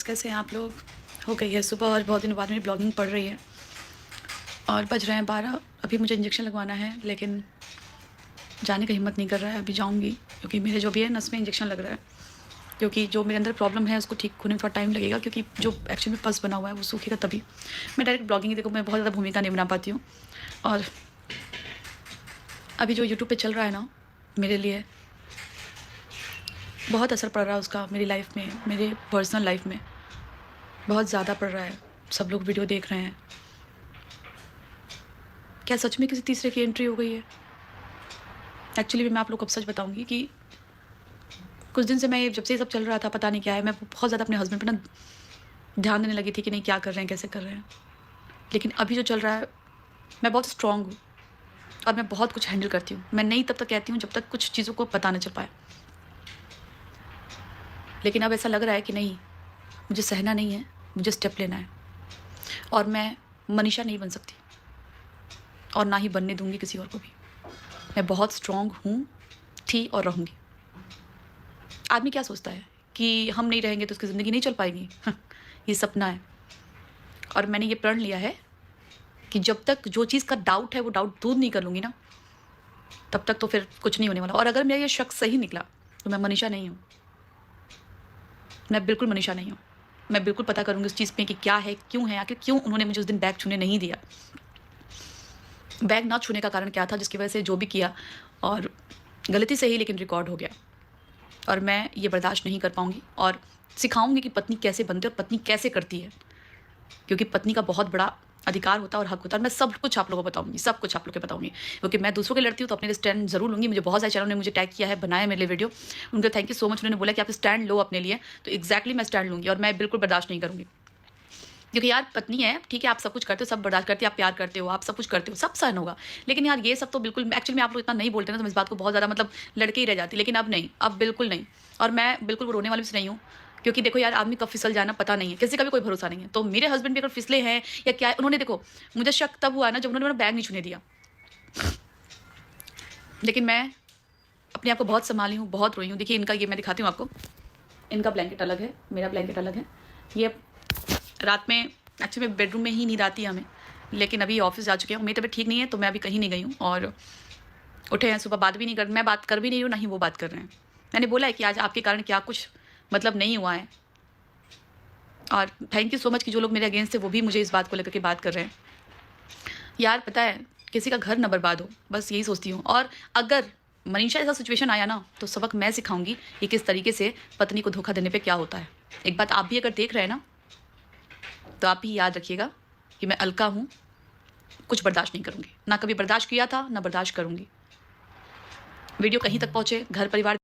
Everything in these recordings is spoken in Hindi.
कैसे हैं आप लोग? हो गई है सुबह और बहुत दिनों बाद मेरी ब्लॉगिंग पड़ रही है और बज रहे हैं 12। अभी मुझे इंजेक्शन लगवाना है लेकिन जाने का हिम्मत नहीं कर रहा है। अभी जाऊंगी क्योंकि मेरे जो भी है नस में इंजेक्शन लग रहा है, क्योंकि जो मेरे अंदर प्रॉब्लम है उसको ठीक होने में थोड़ा टाइम लगेगा, क्योंकि जो एक्चुअली में पस बना हुआ है वो सूखेगा तभी। मैं डायरेक्ट ब्लॉगिंग देखो, मैं बहुत ज़्यादा भूमिका नहीं बना पाती हूँ। और अभी जो यूट्यूब पर चल रहा है ना, मेरे लिए बहुत असर पड़ रहा है उसका मेरी लाइफ में, मेरे पर्सनल लाइफ में बहुत ज़्यादा पड़ रहा है। सब लोग वीडियो देख रहे हैं। क्या सच में किसी तीसरे की एंट्री हो गई है? एक्चुअली मैं आप लोग को अब सच बताऊंगी कि कुछ दिन से मैं, जब से ये सब चल रहा था, पता नहीं क्या है, मैं बहुत ज़्यादा अपने हस्बैंड पर ना ध्यान देने लगी थी कि नहीं क्या कर रहे हैं, कैसे कर रहे हैं। लेकिन अभी जो चल रहा है, मैं बहुत स्ट्रांग हूँ और मैं बहुत कुछ हैंडल करती हूँ। मैं नहीं तब तक कहती हूँ जब तक कुछ चीज़ों को पता न चल पाए। लेकिन अब ऐसा लग रहा है कि नहीं, मुझे सहना नहीं है, मुझे स्टेप लेना है। और मैं मनीषा नहीं बन सकती और ना ही बनने दूंगी किसी और को भी। मैं बहुत स्ट्रांग हूँ, थी और रहूँगी। आदमी क्या सोचता है कि हम नहीं रहेंगे तो उसकी ज़िंदगी नहीं चल पाएगी। ये सपना है। और मैंने ये प्रण लिया है कि जब तक जो चीज़ का डाउट है वो डाउट दूर नहीं कर लूँगी ना, तब तक तो फिर कुछ नहीं होने वाला। और अगर मेरा ये शक सही निकला तो मैं मनीषा नहीं हूँ। मैं बिल्कुल मनीषा नहीं हूँ। मैं बिल्कुल पता करूँगी उस चीज़ में कि क्या है, क्यों है, आखिर क्यों उन्होंने मुझे उस दिन बैग छूने नहीं दिया। बैग ना छूने का कारण क्या था जिसकी वजह से जो भी किया, और गलती से ही लेकिन रिकॉर्ड हो गया। और मैं ये बर्दाश्त नहीं कर पाऊँगी और सिखाऊँगी कि पत्नी कैसे बनती है और पत्नी कैसे करती है, क्योंकि पत्नी का बहुत बड़ा अधिकार होता है और हक होता है। और मैं सब कुछ आप लोगों को बताऊँगी, सब कुछ आप लोगों को बताऊँगी, क्योंकि मैं दूसरों के लड़ती हूँ तो अपने लिए स्टैंड ज़रूर लूँगी। मुझे बहुत सारे चैनलों ने मुझे टैग किया है, बनाया मेरे लिए वीडियो, उनका थैंक यू सो मच। उन्होंने बोला कि आप स्टैंड लो अपने लिए, तो एक्जैक्टली मैं स्टैंड लूँगी और मैं बिल्कुल बर्दाश्त नहीं करूँगी। क्योंकि यार पत्नी है, ठीक है, आप सब कुछ करते हो, सब बर्दाश्त करते हो, आप प्यार करते हो, आप सब कुछ करते हो, सब सहन होगा। लेकिन यार ये सब तो बिल्कुल, एक्चुअली में आप लोग इतना नहीं बोलते ना, तो मैं इस बात को बहुत ज़्यादा मतलब लड़के ही रह जाती। लेकिन अब नहीं, अब बिल्कुल नहीं। और मैं बिल्कुल वो रोने वाली भी नहीं हूँ, क्योंकि देखो यार, आदमी कब फिसल जाना पता नहीं है, किसी का भी कोई भरोसा नहीं है। तो मेरे हस्बैंड भी अगर फिसले हैं या क्या है, उन्होंने, देखो मुझे शक तब हुआ ना जब उन्होंने मेरा बैग नहीं छूने दिया। लेकिन मैं अपने आप को बहुत संभाली हूँ, बहुत रोई हूँ। देखिए इनका, ये मैं दिखाती हूँ आपको, इनका ब्लैंकेट अलग है, मेरा ब्लैंकेट अलग है। ये रात में एक्चुअली बेडरूम में ही नींद आती है हमें, लेकिन अभी ऑफिस जा चुके हैं, मेरी तबीयत ठीक नहीं है तो मैं अभी कहीं नहीं गई हूँ। और उठे हैं सुबह, बात भी नहीं कर, मैं बात कर भी नहीं हूँ, ना ही वो बात कर रहे हैं। मैंने बोला है कि आज आपके कारण क्या कुछ मतलब नहीं हुआ है। और थैंक यू सो मच कि जो लोग मेरे अगेंस्ट थे वो भी मुझे इस बात को लेकर के बात कर रहे हैं। यार पता है, किसी का घर न बर्बाद हो, बस यही सोचती हूँ। और अगर मनीषा ऐसा सिचुएशन आया ना, तो सबक मैं सिखाऊंगी कि किस तरीके से पत्नी को धोखा देने पे क्या होता है। एक बात आप भी अगर देख रहे हैं ना, तो आप भी याद रखिएगा कि मैं अलका हूँ, कुछ बर्दाश्त नहीं करूँगी, ना कभी बर्दाश्त किया था, ना बर्दाश्त करूँगी। वीडियो कहीं तक पहुँचे, घर परिवार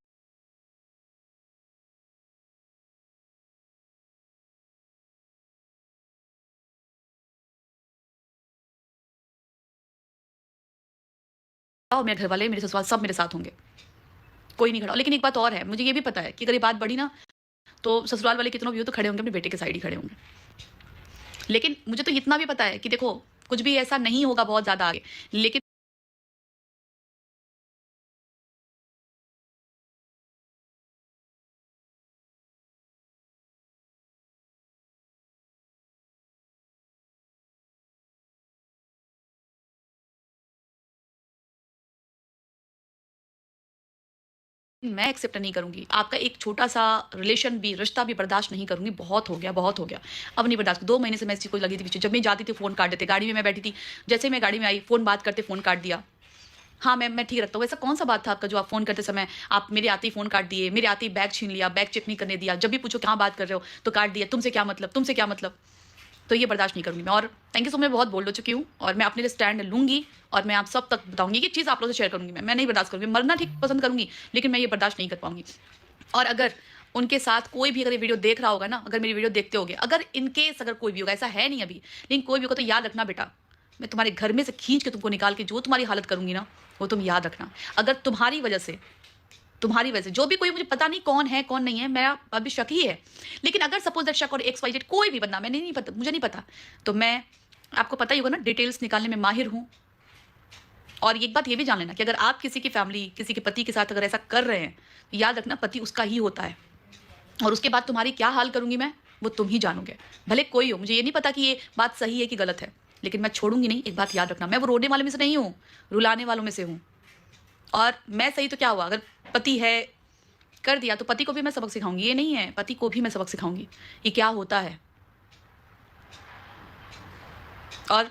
और मेरे घर वाले, मेरे ससुराल सब मेरे साथ होंगे, कोई नहीं खड़ा। लेकिन एक बात और है, मुझे ये भी पता है कि अगर ये बात बढ़ी ना, तो ससुराल वाले कितनों भी हो तो खड़े होंगे, अपने बेटे के साइड ही खड़े होंगे। लेकिन मुझे तो इतना भी पता है कि देखो, कुछ भी ऐसा नहीं होगा बहुत ज़्यादा आगे, लेकिन मैं एक्सेप्ट नहीं करूँगी। आपका एक छोटा-सा रिलेशन भी, रिश्ता भी बर्दाश्त नहीं करूँगी। बहुत हो गया, बहुत हो गया। अब नहीं बर्दाश्त। 2 महीने से मैं इस चीज़ को लगी थी पीछे। जब मैं जाती थी फ़ोन काट देते, गाड़ी में मैं बैठी थी, जैसे ही मैं गाड़ी में आई, फ़ोन बात करते फ़ोन काट दिया। हाँ, मैं ठीक रखता हूँ। ऐसा कौन-सा बात था आपका जो आप फ़ोन करते समय आप मेरे आते ही फ़ोन काट दिए, मेरे आते ही बैग छीन लिया, बैग चेक नहीं करने दिया, जब भी पूछो कहाँ बात कर रहे हो, तो काट दिया, तुमसे क्या मतलब, तुमसे क्या मतलब? तो ये बर्दाश्त नहीं करूँगी मैं। और थैंक यू सो मच, मैं बहुत बोल हो चुकी हूँ और मैं अपने लिए स्टैंड लूँगी और मैं आप सब तक बताऊँगी। ये चीज़ आप लोगों से शेयर करूँगी मैं नहीं बर्दाश्त करूँगी। मरना ठीक पसंद करूँगी, लेकिन मैं ये बर्दाश्त नहीं कर पाऊँगी। और अगर उनके साथ कोई भी अगर ये वीडियो देख रहा होगा ना, अगर मेरी वीडियो देखते होगे, अगर इन केस अगर कोई भी होगा, ऐसा है नहीं अभी, लेकिन कोई भी होगा, तो याद रखना बेटा, मैं तुम्हारे घर में से खींच के तुमको निकाल के जो तुम्हारी हालत करूँगी ना, वो तुम याद रखना। अगर तुम्हारी वजह से जो भी कोई, मुझे पता नहीं कौन है कौन नहीं है, मेरा अभी शक ही है, लेकिन अगर सपोज दैट शक और XYZ कोई भी बंदा, मैंने नहीं पता, मुझे नहीं पता, तो मैं, आपको पता ही होगा ना, डिटेल्स निकालने में माहिर हूँ। और एक बात ये भी जान लेना कि अगर आप किसी की फैमिली, किसी के पति के साथ अगर ऐसा कर रहे हैं, तो याद रखना पति उसका ही होता है। और उसके बाद तुम्हारी क्या हाल करूँगी मैं, वो तुम ही जानोगे, भले कोई हो। मुझे ये नहीं पता कि ये बात सही है कि गलत है, लेकिन मैं छोड़ूंगी नहीं। एक बात याद रखना, मैं वो रोने वाले में से नहीं हूँ, रुलाने वालों में से हूँ। और मैं सही तो क्या हुआ, अगर पति है कर दिया तो पति को भी मैं सबक सिखाऊंगी, ये नहीं है पति को भी मैं सबक सिखाऊंगी ये क्या होता है। और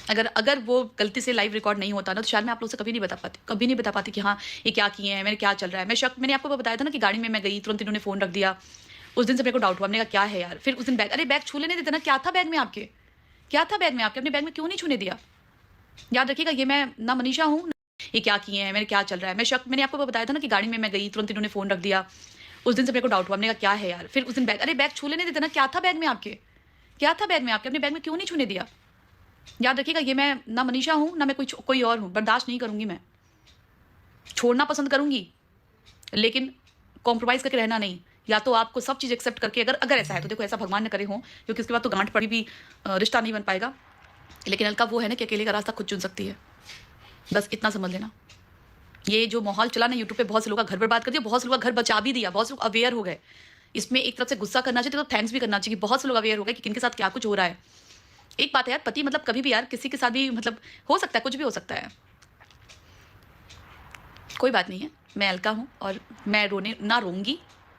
अगर वो गलती से लाइव रिकॉर्ड नहीं होता ना, तो शायद मैं आप लोगों से कभी नहीं बता पाती कि हाँ ये क्या किए हैं, मैंने क्या चल रहा है। मैंने आपको बताया था ना कि गाड़ी में मैं गई, तुरंत इन्होंने फ़ोन रख दिया। उस दिन से मेरे को डाउट हुआ, मैंने कहा क्या है यार। फिर उस दिन बैग, अरे बैग छू लेने देते ना, क्या था बैग में आपके, क्या था बैग में आपके, अपने बैग में क्यों नहीं छूने दिया। याद रखिएगा, ये मैं ना मनीषा हूँ, ये क्या किए हैं, मैंने क्या चल रहा है। मैंने आपको बताया था ना कि गाड़ी में मैं गई, तुरंत इन्होंने फ़ोन रख दिया। उस दिन से मेरे को डाउट हुआ, मैंने कहा क्या है यार। फिर उस दिन बैग, अरे बैग छू लेने देते ना, क्या था बैग में आपके, क्या था बैग में आपके, अपने बैग में क्यों नहीं छूने दिया। याद रखिएगा, ये मैं ना मनीषा हूँ ना मैं कोई और हूँ। बर्दाश्त नहीं करूँगी मैं, छोड़ना पसंद करूँगी लेकिन कॉम्प्रोमाइज़ करके रहना नहीं। या तो आपको सब चीज़ एक्सेप्ट करके, अगर ऐसा है तो देखो, ऐसा भगवान न करे हो, क्योंकि उसके बाद तो गांठ पड़ी भी रिश्ता नहीं बन पाएगा। लेकिन अलका वो है ना कि अकेले का रास्ता खुद चुन सकती है, बस इतना समझ लेना। ये जो माहौल चला ना यूट्यूब पे, बहुत से लोगों का घर बर्बाद कर दिया, बहुत से लोगों का घर बचा भी दिया, बहुत से लोग अवेयर हो गए। इसमें एक तरफ से गुस्सा करना चाहिए, तो थैंक्स भी करना चाहिए कि बहुत से लोग अवेयर हो गए कि किनके साथ क्या कुछ हो रहा है। एक बात है यार, पति मतलब कभी भी यार किसी के साथ भी मतलब हो सकता है, कुछ भी हो सकता है। कोई बात नहीं है, मैं अलका हूँ और मैं रोने ना रोऊंगी,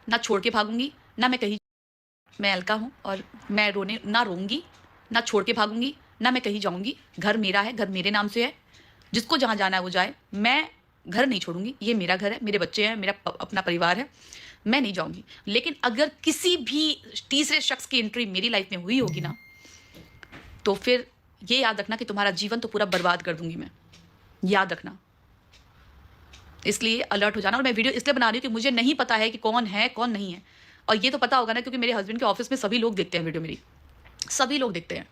ना छोड़ के भागूंगी, ना मैं कहीं। मैं अलका हूँ और मैं रोने ना रोऊंगी, ना छोड़ के भागूंगी, ना मैं कहीं जाऊंगी। घर मेरा है, घर मेरे नाम से है, जिसको जहाँ जाना है वो जाए। मैं घर नहीं छोड़ूंगी, ये मेरा घर है, मेरे बच्चे हैं, मेरा अपना परिवार है, मैं नहीं जाऊंगी। लेकिन अगर किसी भी तीसरे शख्स की एंट्री मेरी लाइफ में हुई होगी ना, तो फिर ये याद रखना कि तुम्हारा जीवन तो पूरा बर्बाद कर दूंगी मैं, याद रखना। इसलिए अलर्ट हो जाना। और मैं वीडियो इसलिए बना रही हूँ कि मुझे नहीं पता है कि कौन है कौन नहीं है, और ये तो पता होगा ना क्योंकि मेरे हस्बैंड के ऑफिस में सभी लोग देखते हैं वीडियो मेरी, सभी लोग देखते हैं।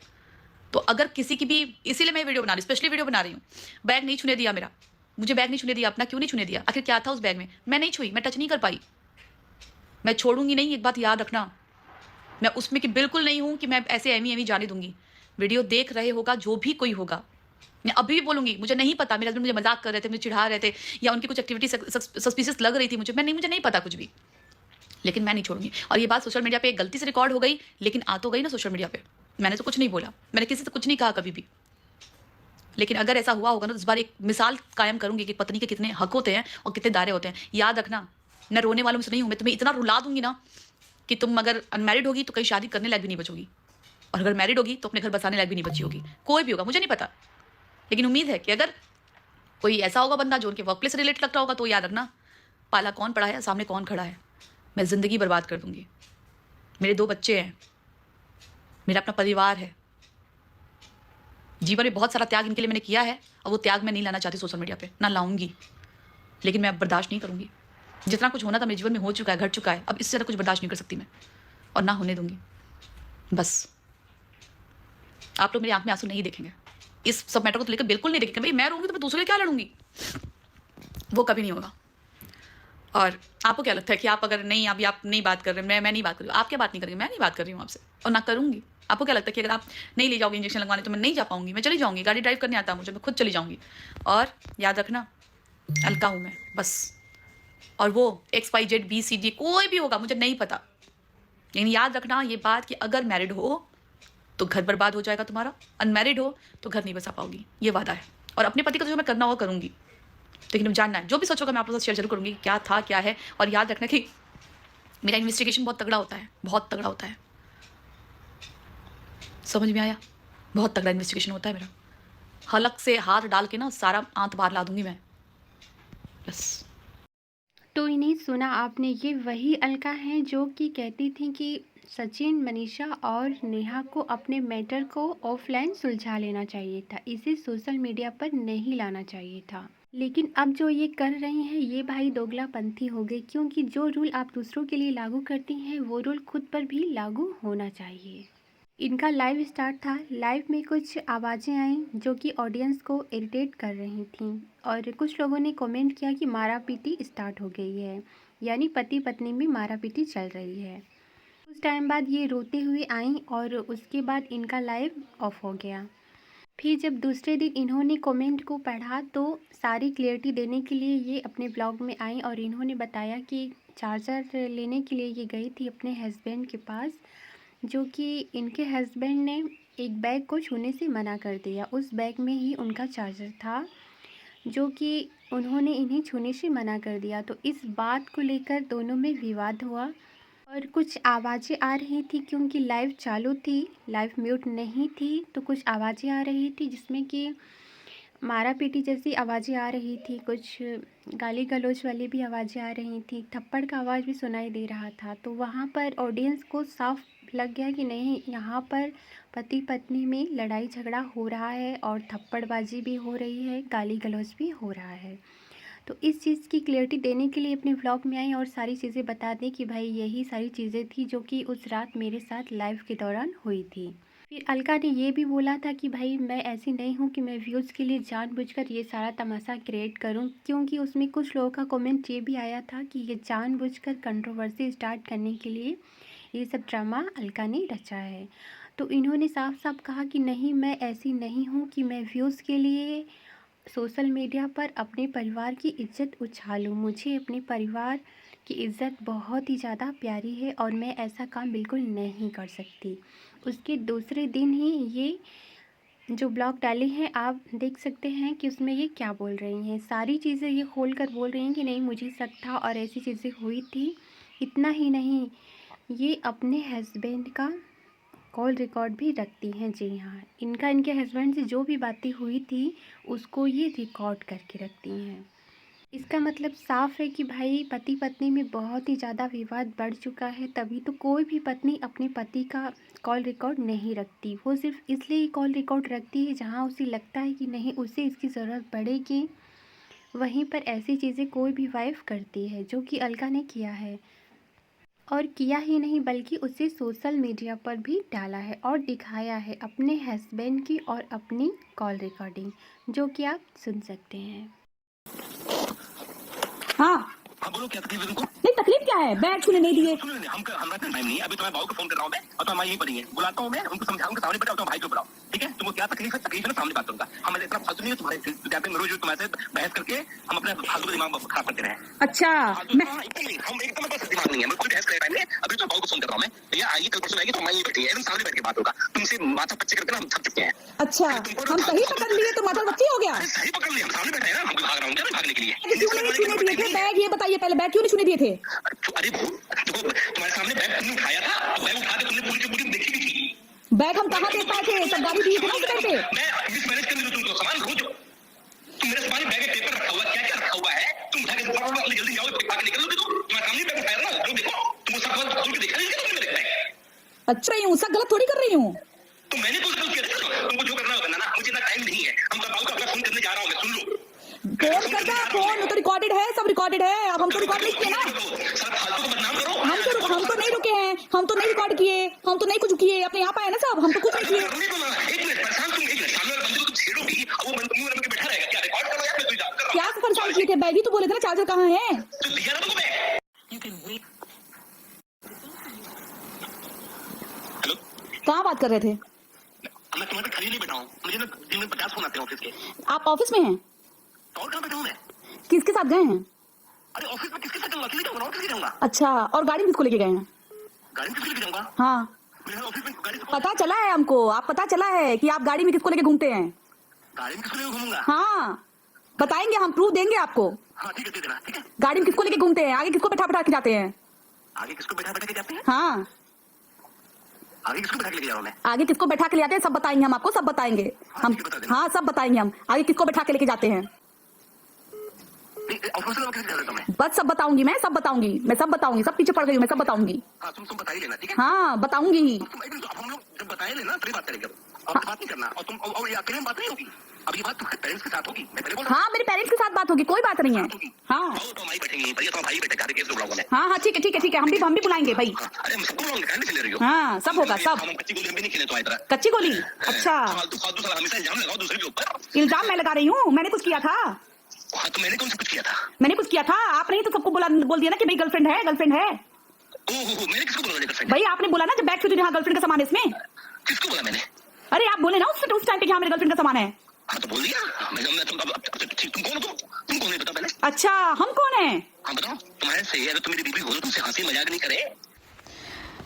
तो अगर किसी की भी, इसीलिए मैं वीडियो बना रही हूँ, स्पेशली वीडियो बना रही हूँ। बैग नहीं छूने दिया मेरा, मुझे बैग नहीं छूने दिया अपना, क्यों नहीं छूने दिया, आखिर क्या था उस बैग में, मैं नहीं छुई, मैं टच नहीं कर पाई, मैं छोड़ूंगी नहीं। एक बात याद रखना, मैं उसमें कि बिल्कुल नहीं हूँ कि मैं ऐसे एमी जाने दूंगी। वीडियो देख रहे होगा जो भी कोई होगा, मैं अभी भी बोलूंगी, मुझे नहीं पता, मेरे हस्बैंड मुझे मजाक कर रहे थे, मुझे चिढ़ा रहे थे, या उनकी कुछ एक्टिविटी सस्पिशियस लग रही थी मुझे नहीं पता कुछ भी, लेकिन मैं नहीं छोड़ूंगी। और ये बात सोशल मीडिया पे गलती से रिकॉर्ड हो गई, लेकिन आ तो गई ना सोशल मीडिया पे। मैंने तो कुछ नहीं बोला, मैंने किसी से कुछ नहीं कहा कभी भी, लेकिन अगर ऐसा हुआ होगा ना, तो इस बार एक मिसाल कायम करूंगी कि पत्नी के कितने हक होते हैं और कितने दायरे होते हैं। याद रखना, मैं रोने वालों में से नहीं हूँ, मैं तुम्हें इतना रुला दूंगी ना कि तुम अगर अनमैरिड होगी तो कहीं शादी करने लायक भी नहीं बचोगी, और अगर मैरिड होगी तो अपने घर बसाने लायक भी नहीं बची होगी। कोई भी होगा, मुझे नहीं पता, लेकिन उम्मीद है कि अगर कोई ऐसा होगा बंदा जो उनके वर्क प्लेस से रिलेटेड लगता होगा, तो याद रखना, पाला कौन पड़ा है, सामने कौन खड़ा है, मैं ज़िंदगी बर्बाद कर दूंगी। मेरे 2 बच्चे हैं, मेरा अपना परिवार है, जीवन में बहुत सारा त्याग इनके लिए मैंने किया है, और वो त्याग मैं नहीं लाना चाहती सोशल मीडिया पे, ना लाऊंगी। लेकिन मैं अब बर्दाश्त नहीं करूंगी। जितना कुछ होना था मेरे जीवन में हो चुका है, घट चुका है, अब इससे ज़्यादा कुछ बर्दाश्त नहीं कर सकती मैं, और ना होने दूंगी। बस आप लोग मेरी आंख में आंसू नहीं देखेंगे, इस सब मैटर को तो लेकर बिल्कुल नहीं देखेंगे। भाई मैं रहूंगी तो मैं दूसरे लिए क्या लड़ूंगी, वो कभी नहीं होगा। और आपको क्या लगता है कि आप अगर नहीं, अभी आप नहीं बात कर रहे, मैं नहीं बात कर रही हूँ, आप क्या बात नहीं कर रही, मैं नहीं बात कर रही हूँ आपसे, और ना करूँगी। आपको क्या लगता है कि अगर आप नहीं ले जाओगे इंजेक्शन लगवाने तो मैं नहीं जा पाऊंगी, मैं चली जाऊंगी, गाड़ी ड्राइव करने आता मुझे, मैं खुद चली जाऊंगी। और याद रखना, अलका हूँ मैं बस, और वो XYZ BCD कोई भी होगा मुझे नहीं पता, लेकिन याद रखना ये बात कि अगर मैरिड हो तो घर बर्बाद हो जाएगा तुम्हारा, अनमैरिड हो तो घर नहीं बसा पाओगी, ये वादा है। और अपने पति का जो मैं करना होगा करूँगी, लेकिन अब जानना है, जो भी सोच होगा मैं आप लोगों से शेयर जरूर करूँगी क्या था क्या है। और याद रखना कि मेरा इन्वेस्टिगेशन बहुत तगड़ा होता है, बहुत तगड़ा होता है, समझ में आया, बहुत तगड़ा इन्वेस्टिगेशन होता है मेरा। हलक से हाथ डाल के ना सारा आंत बाहर ला दूंगी मैं, बस। तो इन्हें सुना आपने, ये वही अलका हैं जो कि कहती थी कि सचिन, मनीषा और नेहा को अपने मैटर को ऑफलाइन सुलझा लेना चाहिए था, इसे सोशल मीडिया पर नहीं लाना चाहिए था। लेकिन अब जो ये कर रही हैं ये भाई दोगलापंथी हो गई, क्योंकि जो रूल आप दूसरों के लिए लागू करती हैं वो रूल खुद पर भी लागू होना चाहिए। इनका लाइव स्टार्ट था, लाइव में कुछ आवाज़ें आईं जो कि ऑडियंस को इरिटेट कर रही थीं, और कुछ लोगों ने कमेंट किया कि मारा पीटी स्टार्ट हो गई है, यानी पति पत्नी में मारा पीटी चल रही है। कुछ टाइम बाद ये रोते हुए आईं और उसके बाद इनका लाइव ऑफ हो गया। फिर जब दूसरे दिन इन्होंने कमेंट को पढ़ा तो सारी क्लियरिटी देने के लिए ये अपने ब्लॉग में आई और इन्होंने बताया कि चार्जर लेने के लिए ये गई थी अपने हस्बैंड के पास, जो कि इनके हस्बैंड ने एक बैग को छूने से मना कर दिया। उस बैग में ही उनका चार्जर था, जो कि उन्होंने इन्हें छूने से मना कर दिया। तो इस बात को लेकर दोनों में विवाद हुआ और कुछ आवाज़ें आ रही थी, क्योंकि लाइव चालू थी, लाइव म्यूट नहीं थी, तो कुछ आवाज़ें आ रही थी जिसमें कि मारा पीटी जैसी आवाज़ें आ रही थी, कुछ गाली गलौज वाली भी आवाज़ें आ रही थी, थप्पड़ का आवाज़ भी सुनाई दे रहा था। तो वहाँ पर ऑडियंस को साफ लग गया कि नहीं, यहाँ पर पति पत्नी में लड़ाई झगड़ा हो रहा है और थप्पड़बाजी भी हो रही है, गाली गलौज भी हो रहा है। तो इस चीज़ की क्लियरिटी देने के लिए अपने व्लॉग में आई और सारी चीज़ें बता दें कि भाई यही सारी चीज़ें थी जो कि उस रात मेरे साथ लाइव के दौरान हुई थी। फिर अलका ने ये भी बोला था कि भाई मैं ऐसी नहीं हूँ कि मैं व्यूज़ के लिए जानबूझकर ये सारा तमाशा क्रिएट करूँ, क्योंकि उसमें कुछ लोगों का कमेंट ये भी आया था कि ये जानबूझकर कंट्रोवर्सी स्टार्ट करने के लिए ये सब ड्रामा अलका ने रचा है। तो इन्होंने साफ साफ कहा कि नहीं, मैं ऐसी नहीं हूँ कि मैं व्यूज़ के लिए सोशल मीडिया पर अपने परिवार की इज्जत उछालूं। मुझे अपने परिवार की इज्जत बहुत ही ज़्यादा प्यारी है और मैं ऐसा काम बिल्कुल नहीं कर सकती। उसके दूसरे दिन ही ये जो ब्लॉग डाली हैं, आप देख सकते हैं कि उसमें ये क्या बोल रही हैं। सारी चीज़ें ये खोल कर बोल रही हैं कि नहीं, मुझे शक था और ऐसी चीज़ें हुई थी। इतना ही नहीं, ये अपने हस्बैंड का कॉल रिकॉर्ड भी रखती हैं। जी हाँ, इनके हस्बैंड से जो भी बातें हुई थी उसको ये रिकॉर्ड करके रखती हैं। इसका मतलब साफ है कि भाई पति पत्नी में बहुत ही ज़्यादा विवाद बढ़ चुका है, तभी तो कोई भी पत्नी अपने पति का कॉल रिकॉर्ड नहीं रखती। वो सिर्फ इसलिए कॉल रिकॉर्ड रखती है जहाँ उसे लगता है कि नहीं, उसे इसकी ज़रूरत पड़ेगी, वहीं पर ऐसी चीज़ें कोई भी वाइफ करती है, जो कि अलका ने किया है। और किया ही नहीं बल्कि उसे सोशल मीडिया पर भी डाला है और दिखाया है अपने हस्बैंड की और अपनी कॉल रिकॉर्डिंग, जो कि आप सुन सकते हैं। हाँ हाँ बोलो, क्या तकलीफ है तुमको? नहीं, तकलीफ क्या है? बैग छूने नहीं दिए। सुनो, हमारा टाइम नहीं है। अभी तुम्हारे भाव को फोन कर रहा हूँ मैं, और तुम्हारे यहीं पर ही है। बुलाता हूँ मैं, उनको समझाऊंगा, सामने बैठा, भाई को बुलाओ, ठीक है? तुमको क्या तकलीफ है? तकलीफ है ना, सामने बात करूंगा। हम इतना फालतू नहीं है तुम्हारे जाते में, रोज तुम्हारे बहस करके हम अपने फालतू का दिमाग खराब करते रहे। अच्छा, मैं हम एकदम बस दिमाग नहीं है, कोई बहस करे टाइम नहीं। अभी तो भाव को फोन कर रहा हूँ मैं, भैया आइए, कल परसों आइए, तो मैं यहीं बैठी है, एकदम सामने बैठ के बात होगा। तुमसे माथा पच्ची करके ना हम थक चुके हैं। अच्छा, हम सही पकड़ लिए तो माता बच्ची हो गया। सही पकड़ लिया, हम सामने बैठे हैं ना, हमको भाग रहा हूँ क्या भागने के लिए? क्यों नहीं छूने दिए थे बैग? ये बताइए पहले, बैग क्यों नहीं छूने दिए थे? अरे तुम्हारे सामने बैग तुमने उठाया था, बैग उठा के तुमने पूरी की पूरी देखी भी थी। बैग हम कहाँ देख पाए थे? सब गाड़ी दी थी ना उस टाइम पे। मैं मिसमैनेज कर दूं तुमको सामान रोज। तुम मेरे सामान बैग में पेपर रखा हुआ, क्या क्या रखा हुआ है? तुम उठा के फटाफट जल्दी जाओ, फेंक के निकल लो। देखो तुम्हारे सामने बैग उठाया ना, जो देखो तुम सब खोल के देखा नहीं क्या तुमने मेरे बैग? अच्छा, यूं सब गलत थोड़ी कर रही हूँ। तो मैंने कुछ गलत किया था? तुमको जो करना होगा ना, मुझे इतना टाइम नहीं है। हम कब को अपना फोन करने जा रहा हूँ मैं, सुन लो। फोन करना, फोन तो रिकॉर्डेड है, सब रिकॉर्डेड है। अब हम तो रिकॉर्ड नहीं किए ना। सब फालतू को बदनाम करो। हम तो नहीं रुके हैं, हम तो नहीं रिकॉर्ड किए, हम तो नहीं कुछ किए। अपने यहाँ पे है ना सब, हम तो कुछ नहीं किए। एक मिनट परेशान, तुम एक मिनट सामने वाले बंदे को तुम छेड़ोगी, अब वो बंदे मुंह में बैठा रहेगा। क्या रिकॉर्ड करो या फिर तू जा कर? क्या परेशान किए थे? बैग ही तो बोले थे ना, चार्जर कहाँ है? तो दिया ना तुमको बैग। हेलो, कहाँ बात कर रहे थे? मैं तुम्हारे पे खाली नहीं बैठा हूँ, मुझे ना दिन में 50 फोन आते हैं ऑफिस के। आप ऑफिस में हैं? और कहाँ बैठा हूँ मैं? किसके साथ गए हैं? अरे ऑफिस में किसके साथ जाऊंगा? अकेले जाऊंगा और किसके जाऊंगा? अच्छा, और गाड़ी में किसको लेके गए हैं? गाड़ी में किसके लेके जाऊंगा? हाँ, मेरे ऑफिस में गाड़ी से पता चला है हमको। आप पता चला है कि आप गाड़ी में किसको लेके घूमते हैं। गाड़ी में किसको लेके घूमूंगा? हाँ, बताएंगे, हम प्रूफ देंगे आपको। हाँ ठीक है, दे देना, ठीक है। गाड़ी में किसको लेके घूमते हैं, आगे किसको बैठा बैठा के जाते हैं। आगे किसको बैठा बैठा के जाते हैं? हाँ, आगे किसको बैठा के लेके जा रहा हूँ मैं? आगे किसको बैठा के ले जाते हैं, सब बताएंगे हम आपको, सब बताएंगे हम। ठीक है, बता देना। हाँ, सब बताएंगे हम, आगे किसको बैठा के लेके जाते हैं। ऑफिस में किसके जा रहा था मैं? बस सब बताऊंगी, मैं सब बताऊंगी, मैं सब बताऊंगी, सब पीछे पड़ गई हूँ, मैं सब बताऊंगी। हाँ तुम बता ही लेना, ठीक है। हाँ, बताऊंगी ही। तुम एक मिनट, अब हम लोग जब बताए लेना तभी बात करेंगे। अब बात नहीं करना, और तुम और ये अकेले में बात नहीं होगी। अब ये बात तुम्हारे पेरेंट्स के साथ होगी, मैं पहले बोल रहा हूँ। हाँ, मेरे पेरेंट्स के साथ बात होगी, कोई बात नहीं है। हाँ आओ तो भाई बैठेंगे, भैया तो भाई बैठे जा रहे, केस बुलाऊंगा मैं। हाँ हाँ, ठीक है ठीक है ठीक है, हम भी बुलाएंगे भाई। अरे हम सबको बुलाऊंगे, कहने से ले रही हो? हाँ, सब होगा सब। हम कच्ची गोली हम भी नहीं खेले तुम्हारी तरह। कच्ची गोली? अच्छा, फालतू फालतू साला हमेशा इल्जाम लगाओ दूसरे के ऊपर। इल्जाम मैं लगा रही हूँ? मैंने कुछ किया था? हाँ तो मैंने कौन सा कुछ किया था? मैंने कुछ किया था? आपने ही तो सबको बोल दिया ना कि भाई गर्लफ्रेंड है, गर्लफ्रेंड है। ओहो, मैंने किसको बोला गर्लफ्रेंड? भाई आपने बोला ना जब बैग छूती थी, हाँ गर्लफ्रेंड का सामान है इसमें। किसको बोला मैंने? अरे आप बोले ना उस टाइम पे कि हाँ मेरे गर्लफ्रेंड का सामान है। हाँ तो बोल दिया। मैं तुम ठीक, तुम कौन हो? तुम कौन है बताओ पहले। अच्छा हम कौन है? हाँ बताओ, तुम्हारे सही है तो तुम मेरी बीवी हो तो तुमसे हंसी मजाक नहीं करे।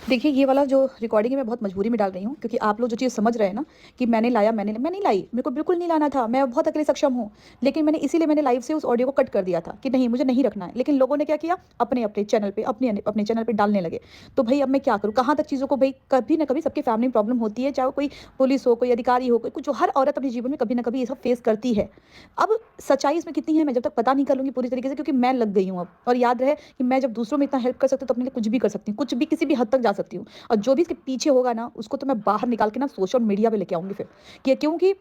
देखिए, ये वाला जो रिकॉर्डिंग है मैं बहुत मजबूरी में डाल रही हूँ, क्योंकि आप लोग जो चीज़ समझ रहे हैं ना कि मैंने लाया, मैं नहीं लाई, मेरे को बिल्कुल नहीं लाना था, मैं बहुत अकेले सक्षम हूँ। लेकिन मैंने लाइव से उस ऑडियो को कट कर दिया था कि नहीं, मुझे नहीं रखना है। लेकिन लोगों ने क्या किया, अपने चैनल पे अपने चैनल पे डालने लगे। तो भाई अब मैं क्या करूँ, कहाँ तक चीज़ों को, भाई कभी ना कभी सबकी फैमिली में प्रॉब्लम होती है, चाहे वो कोई पुलिस हो, कोई अधिकारी हो, कोई कुछ हो, हर औरत अपने जीवन में कभी ना कभी ये सब फेस करती है। अब सच्चाई इसमें कितनी है मैं जब तक पता नहीं कर लूँगी पूरी तरीके से, क्योंकि मैं लग गई हूँ अब। और याद रहे कि मैं जब दूसरों में इतना हेल्प कर सकती हूँ तो अपने लिए कुछ भी कर सकती हूँ, कुछ भी किसी भी हद तक जा सकती हूँ। और जो भी इसके पीछे होगा ना, उसको तो मैं बाहर निकाल के ना सोशल मीडिया पे लेके आऊँगी फिर। क्योंकि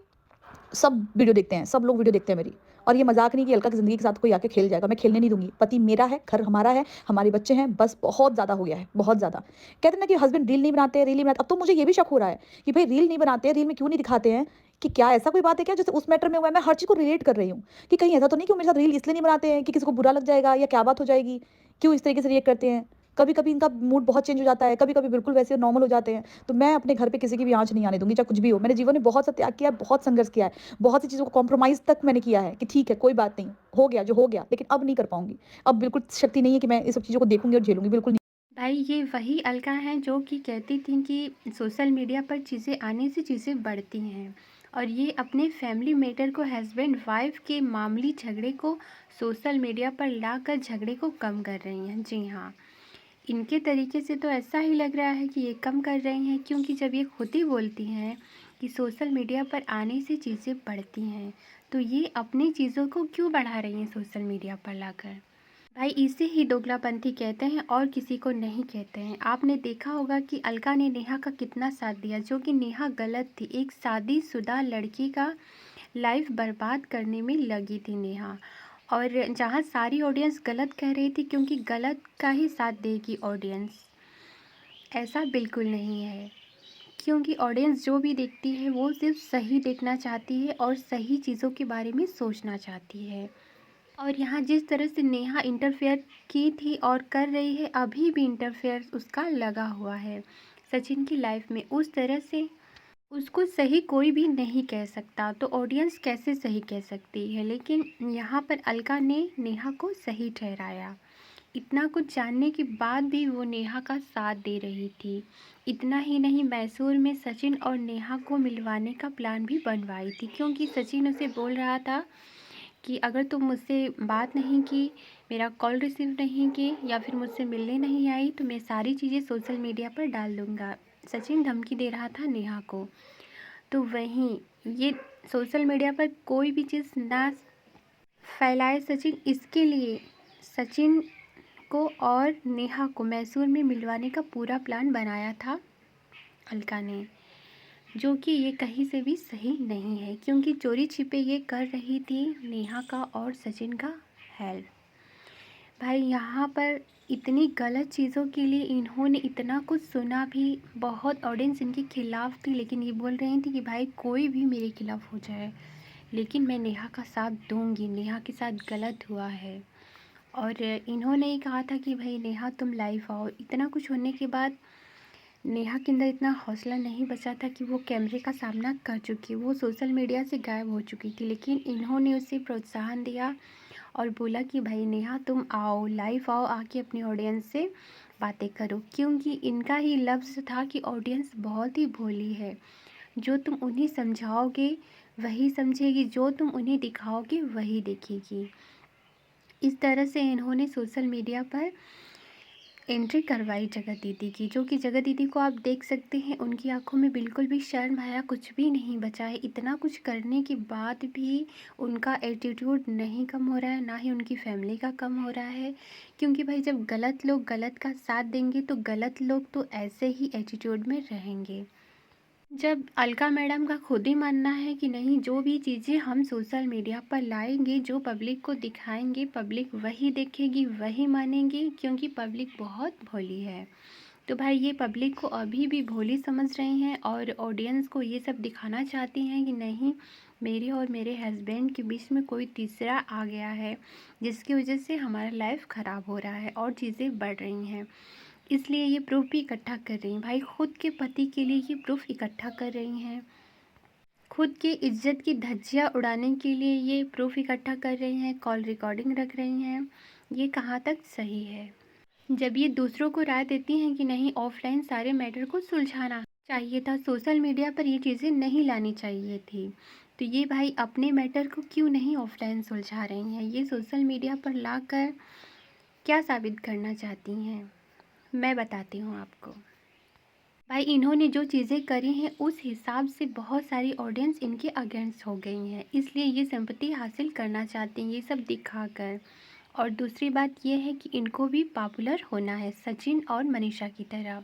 सब वीडियो देखते हैं, सब लोग वीडियो देखते हैं मेरी। और ये मज़ाक नहीं कि अलका की ज़िंदगी के साथ कोई आके खेल जाएगा, मैं खेलने नहीं दूँगी। पति मेरा है, घर हमारा है, हमारे बच्चे हैं, बस बहुत ज़्यादा हो गया है, बहुत ज़्यादा। कहते हैं ना कि हस्बैंड रील नहीं बनाते, रील नहीं बनाते। अब तो मुझे ये भी शक हो रहा है कि भाई रील नहीं बनाते, रील में क्यों नहीं दिखाते हैं, कि क्या ऐसा कोई बात है क्या? जैसे उस मैटर में हुआ है, मैं हर चीज़ को रिलेट कर रही हूँ, कि कहीं ऐसा तो नहीं कि वो मेरे साथ रील इसलिए नहीं बनाते हैं कि किसी को बुरा लग जाएगा या क्या बात हो जाएगी? क्यों इस तरीके से रिएक्ट करते हैं? कभी-कभी इनका मूड बहुत चेंज हो जाता है, कभी-कभी बिल्कुल वैसे नॉर्मल हो जाते हैं। तो मैं अपने घर पे किसी की भी आँच नहीं आने दूँगी, चाहे कुछ भी हो। मैंने जीवन में बहुत सा त्याग किया है, बहुत संघर्ष किया है, बहुत सी चीज़ों को कॉम्प्रोमाइज़ तक मैंने किया है कि ठीक है, कोई बात नहीं, हो गया जो हो गया, लेकिन अब नहीं कर पाऊँगी। अब बिल्कुल शक्ति नहीं है कि मैं ये सब चीज़ों को देखूँगी और झेलूँगी, बिल्कुल नहीं। भाई ये वही अलका हैं जो कि कहती थी कि सोशल मीडिया पर चीज़ें आने से चीज़ें बढ़ती हैं, और ये अपने फैमिली मैटर को, हस्बैंड वाइफ के मामूली झगड़े को सोशल मीडिया पर लाकर झगड़े को कम कर रही हैं। जी हाँ, इनके तरीके से तो ऐसा ही लग रहा है कि ये कम कर रही हैं, क्योंकि जब ये खुद ही बोलती हैं कि सोशल मीडिया पर आने से चीज़ें बढ़ती हैं, तो ये अपनी चीज़ों को क्यों बढ़ा रही हैं सोशल मीडिया पर लाकर? भाई इसे ही दोगलापंथी कहते हैं और किसी को नहीं कहते हैं। आपने देखा होगा कि अलका ने नेहा का कितना साथ दिया, जो कि नेहा गलत थी। एक शादीशुदा लड़की का लाइफ बर्बाद करने में लगी थी नेहा, और जहाँ सारी ऑडियंस गलत कह रही थी, क्योंकि गलत का ही साथ देगी ऑडियंस, ऐसा बिल्कुल नहीं है। क्योंकि ऑडियंस जो भी देखती है वो सिर्फ सही देखना चाहती है और सही चीज़ों के बारे में सोचना चाहती है। और यहाँ जिस तरह से नेहा इंटरफेयर की थी और कर रही है, अभी भी इंटरफेयर उसका लगा हुआ है सचिन की लाइफ में, उस तरह से उसको सही कोई भी नहीं कह सकता, तो ऑडियंस कैसे सही कह सकती है? लेकिन यहाँ पर अलका ने नेहा को सही ठहराया। इतना कुछ जानने के बाद भी वो नेहा का साथ दे रही थी। इतना ही नहीं, मैसूर में सचिन और नेहा को मिलवाने का प्लान भी बनवाई थी, क्योंकि सचिन उसे बोल रहा था कि अगर तुम मुझसे बात नहीं की, मेरा कॉल रिसीव नहीं की, या फिर मुझसे मिलने नहीं आई, तो मैं सारी चीज़ें सोशल मीडिया पर डाल दूँगा। सचिन धमकी दे रहा था नेहा को। तो वहीं ये सोशल मीडिया पर कोई भी चीज़ ना फैलाए सचिन, इसके लिए सचिन को और नेहा को मैसूर में मिलवाने का पूरा प्लान बनाया था अलका ने, जो कि ये कहीं से भी सही नहीं है, क्योंकि चोरी छिपे ये कर रही थी नेहा का और सचिन का हेल्प। भाई यहाँ पर इतनी गलत चीज़ों के लिए इन्होंने इतना कुछ सुना भी, बहुत ऑडियंस इनके खिलाफ थी, लेकिन ये बोल रही थी कि भाई कोई भी मेरे खिलाफ हो जाए, लेकिन मैं नेहा का साथ दूंगी, नेहा के साथ गलत हुआ है। और इन्होंने ही कहा था कि भाई नेहा तुम लाइव आओ। इतना कुछ होने के बाद नेहा के अंदर इतना हौसला नहीं बचा था कि वो कैमरे का सामना कर चुकी, वो सोशल मीडिया से गायब हो चुकी थी, लेकिन इन्होंने उसे प्रोत्साहन दिया और बोला कि भाई नेहा तुम आओ, लाइव आओ, आके अपनी ऑडियंस से बातें करो, क्योंकि इनका ही लफ्ज़ था कि ऑडियंस बहुत ही भोली है, जो तुम उन्हें समझाओगे वही समझेगी, जो तुम उन्हें दिखाओगे वही देखेगी। इस तरह से इन्होंने सोशल मीडिया पर एंट्री करवाई जगत दीदी की, जो कि जगत दीदी को आप देख सकते हैं, उनकी आंखों में बिल्कुल भी शर्म आया कुछ भी नहीं बचा है। इतना कुछ करने के बाद भी उनका एटीट्यूड नहीं कम हो रहा है, ना ही उनकी फैमिली का कम हो रहा है, क्योंकि भाई जब गलत लोग गलत का साथ देंगे तो गलत लोग तो ऐसे ही एटीट्यूड में रहेंगे। जब अलका मैडम का खुद ही मानना है कि नहीं, जो भी चीज़ें हम सोशल मीडिया पर लाएंगे, जो पब्लिक को दिखाएंगे, पब्लिक वही देखेगी, वही मानेगी, क्योंकि पब्लिक बहुत भोली है। तो भाई ये पब्लिक को अभी भी भोली समझ रही हैं और ऑडियंस को ये सब दिखाना चाहती हैं कि नहीं, मेरे और मेरे हस्बैंड के बीच में कोई तीसरा आ गया है, जिसकी वजह से हमारा लाइफ ख़राब हो रहा है और चीज़ें बढ़ रही हैं। इसलिए ये प्रूफ भी इकट्ठा कर रही हैं। भाई खुद के पति के लिए ये प्रूफ इकट्ठा कर रही हैं, खुद की इज्जत की धज्जियाँ उड़ाने के लिए ये प्रूफ इकट्ठा कर रही हैं, कॉल रिकॉर्डिंग रख रही हैं। ये कहाँ तक सही है? जब ये दूसरों को राय देती हैं कि नहीं, ऑफलाइन सारे मैटर को सुलझाना चाहिए था, सोशल मीडिया पर ये चीज़ें नहीं लानी चाहिए थी, तो ये भाई अपने मैटर को क्यों नहीं ऑफलाइन सुलझा रही हैं? ये सोशल मीडिया पर लाकर क्या साबित करना चाहती हैं? मैं बताती हूँ आपको। भाई इन्होंने जो चीज़ें करी हैं उस हिसाब से बहुत सारी ऑडियंस इनके अगेंस्ट हो गई हैं, इसलिए ये सिंपैथी हासिल करना चाहते हैं ये सब दिखाकर। और दूसरी बात ये है कि इनको भी पॉपुलर होना है सचिन और मनीषा की तरह,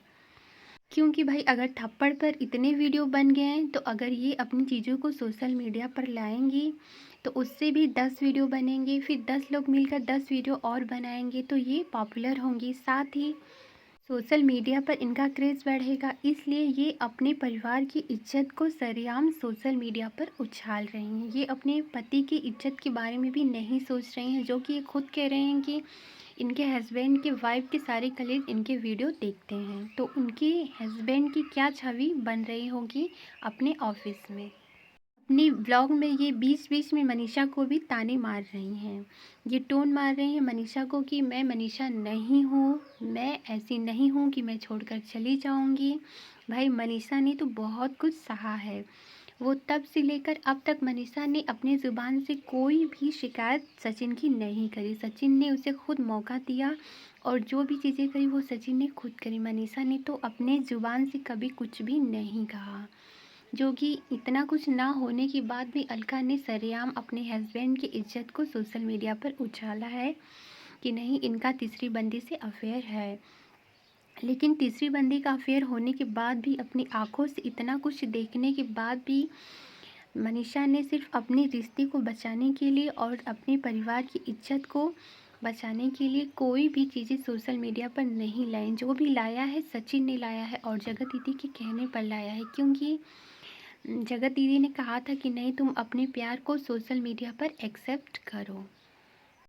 क्योंकि भाई अगर थप्पड़ पर इतने वीडियो बन गए हैं तो अगर ये अपनी चीज़ों को सोशल मीडिया पर लाएंगी तो उससे भी 10 वीडियो बनेंगे, फिर 10 लोग मिलकर 10 वीडियो और बनाएंगे तो ये पॉपुलर होंगी, साथ ही सोशल मीडिया पर इनका क्रेज़ बढ़ेगा। इसलिए ये अपने परिवार की इज्जत को सरेआम सोशल मीडिया पर उछाल रही हैं। ये अपने पति की इज्जत के बारे में भी नहीं सोच रही हैं, जो कि ये खुद कह रहे हैं कि इनके हस्बैंड के वाइफ के सारे कलीग इनके वीडियो देखते हैं, तो उनके हस्बैंड की क्या छवि बन रही होगी अपने ऑफिस में। अपनी ब्लॉग में ये बीच बीच में मनीषा को भी ताने मार रही हैं, ये टोन मार रही हैं मनीषा को कि मैं मनीषा नहीं हूँ, मैं ऐसी नहीं हूँ कि मैं छोड़कर चली जाऊँगी। भाई मनीषा ने तो बहुत कुछ सहा है, वो तब से लेकर अब तक मनीषा ने अपनी ज़ुबान से कोई भी शिकायत सचिन की नहीं करी। सचिन ने उसे खुद मौका दिया और जो भी चीज़ें करी वो सचिन ने खुद करी। मनीषा ने तो अपने ज़ुबान से कभी कुछ भी नहीं कहा, जो कि इतना कुछ ना होने के बाद भी अलका ने सरेआम अपने हस्बैंड की इज्जत को सोशल मीडिया पर उछाला है कि नहीं, इनका तीसरी बंदी से अफेयर है। लेकिन तीसरी बंदी का अफेयर होने के बाद भी, अपनी आंखों से इतना कुछ देखने के बाद भी, मनीषा ने सिर्फ अपने रिश्ते को बचाने के लिए और अपने परिवार की इज्जत को बचाने के लिए कोई भी चीज़ें सोशल मीडिया पर नहीं लाई। जो भी लाया है सचिन ने लाया है और जगत दीदी के कहने पर लाया है, क्योंकि जगत दीदी ने कहा था कि नहीं, तुम अपने प्यार को सोशल मीडिया पर एक्सेप्ट करो।